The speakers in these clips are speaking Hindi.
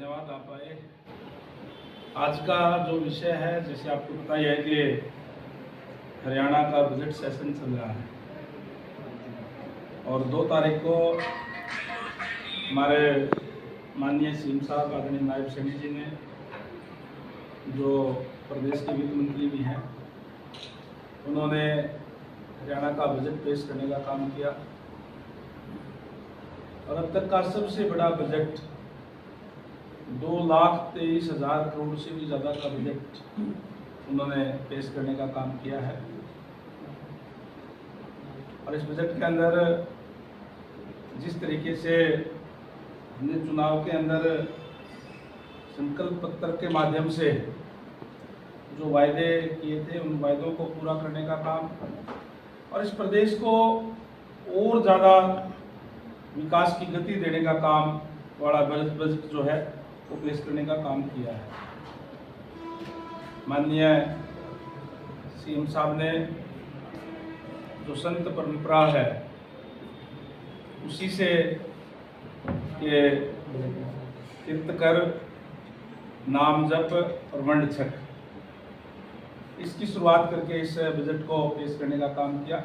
धन्यवाद आप आए। आज का जो विषय है, जैसे आपको पता ही है कि हरियाणा का बजट सेशन चल रहा है और 2 तारीख को हमारे माननीय सीएम साहब आदरणीय नायब सैनी जी ने, जो प्रदेश के वित्त मंत्री भी हैं, उन्होंने हरियाणा का बजट पेश करने का काम किया और अब तक का सबसे बड़ा बजट 2,23,000 करोड़ से भी ज़्यादा का बजट उन्होंने पेश करने का काम किया है। और इस बजट के अंदर जिस तरीके से हमने चुनाव के अंदर संकल्प पत्र के माध्यम से जो वायदे किए थे, उन वायदों को पूरा करने का काम और इस प्रदेश को और ज़्यादा विकास की गति देने का काम वाला बजट जो है वो पेश करने का काम किया है। माननीय सीएम साहब ने जो संत परंपरा है उसी से के तीर्थ कर, नाम जप और वंड छक, इसकी शुरुआत करके इस बजट को पेश करने का काम किया।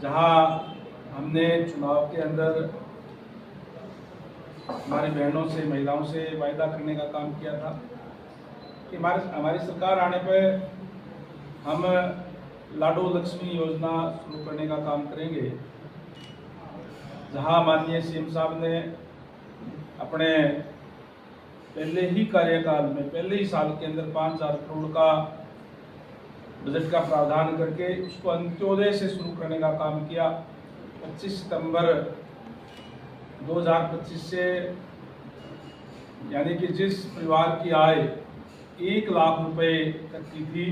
जहां हमने चुनाव के अंदर हमारी बहनों से, महिलाओं से वायदा करने का काम किया था कि हमारी सरकार आने पर हम लाडो लक्ष्मी योजना शुरू करने का काम करेंगे। जहां माननीय सीएम साहब ने अपने पहले ही कार्यकाल में, पहले ही साल के अंदर 5,000 करोड़ का बजट का प्रावधान करके उसको अंत्योदय से शुरू करने का काम किया। 25 सितंबर 2025 से, यानी कि जिस परिवार की आय 1 लाख रुपए तक की थी,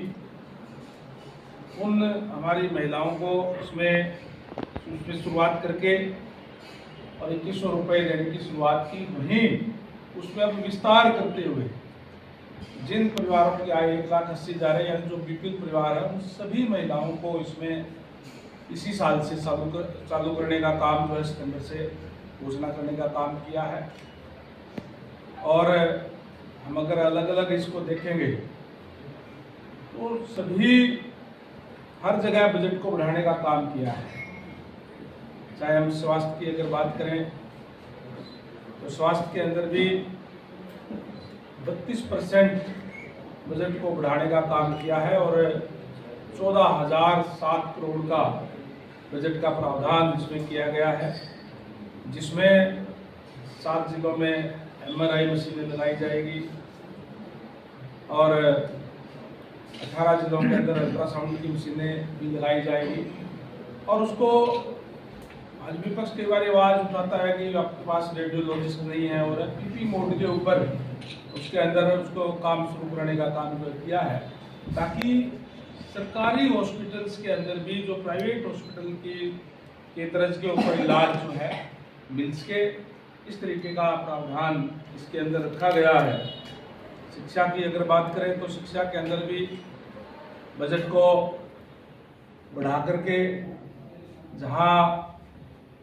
उन हमारी महिलाओं को उसमें शुरुआत करके और 2100 रुपये देने की शुरुआत की। वहीं उसमें अब विस्तार करते हुए जिन परिवारों की आय 1,80,000 है, यानी जो बीपीएल परिवार है, उन सभी महिलाओं को इसमें इसी साल से चालू करने का काम जो है सितंबर से घोषणा करने का काम किया है। और हम अगर अलग अलग इसको देखेंगे तो सभी हर जगह बजट को बढ़ाने का काम किया है। चाहे हम स्वास्थ्य की अगर बात करें तो स्वास्थ्य के अंदर भी 32% बजट को बढ़ाने का काम किया है और 14,007 करोड़ का बजट का प्रावधान इसमें किया गया है, जिसमें 7 जिलों में MRI मशीनें लगाई जाएगी और 18 जिलों के अंदर अल्ट्रासाउंड की मशीनें भी लगाई जाएगी। और उसको आज विपक्ष कई बार आवाज़ उठाता है कि आपके पास रेडियोलॉजिस्ट नहीं है, और PP मोड के ऊपर उसके अंदर उसको काम शुरू करने का काम जो किया है, ताकि सरकारी हॉस्पिटल्स के अंदर भी जो प्राइवेट हॉस्पिटल के तर्ज के ऊपर इलाज जो है मिल सके, इस तरीके का प्रावधान इसके अंदर रखा गया है। शिक्षा की अगर बात करें तो शिक्षा के अंदर भी बजट को बढ़ा करके, जहां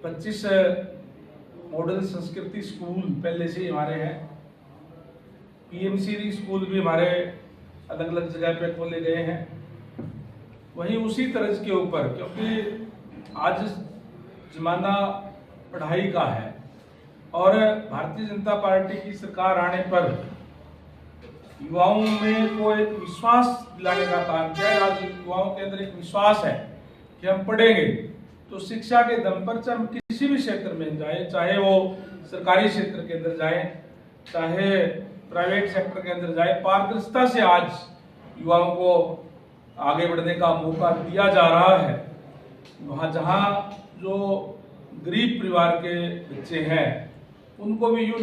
25 मॉडल संस्कृति स्कूल पहले से ही हमारे हैं, PMC स्कूल भी हमारे अलग अलग जगह पे खोले गए हैं। वहीं उसी तरह के ऊपर, क्योंकि आज जमाना पढ़ाई का है और भारतीय जनता पार्टी की सरकार आने पर युवाओं में को एक विश्वास दिलाने का काम किया है। आज युवाओं के अंदर एक विश्वास है कि हम पढ़ेंगे तो शिक्षा के दम पर हम किसी भी क्षेत्र में जाए, चाहे वो सरकारी क्षेत्र के अंदर जाए, चाहे प्राइवेट सेक्टर के अंदर जाए, पारदर्शिता से आज युवाओं को आगे बढ़ने का मौका दिया जा रहा है। वहाँ जहाँ जो गरीब परिवार के बच्चे हैं उनको भी यूँ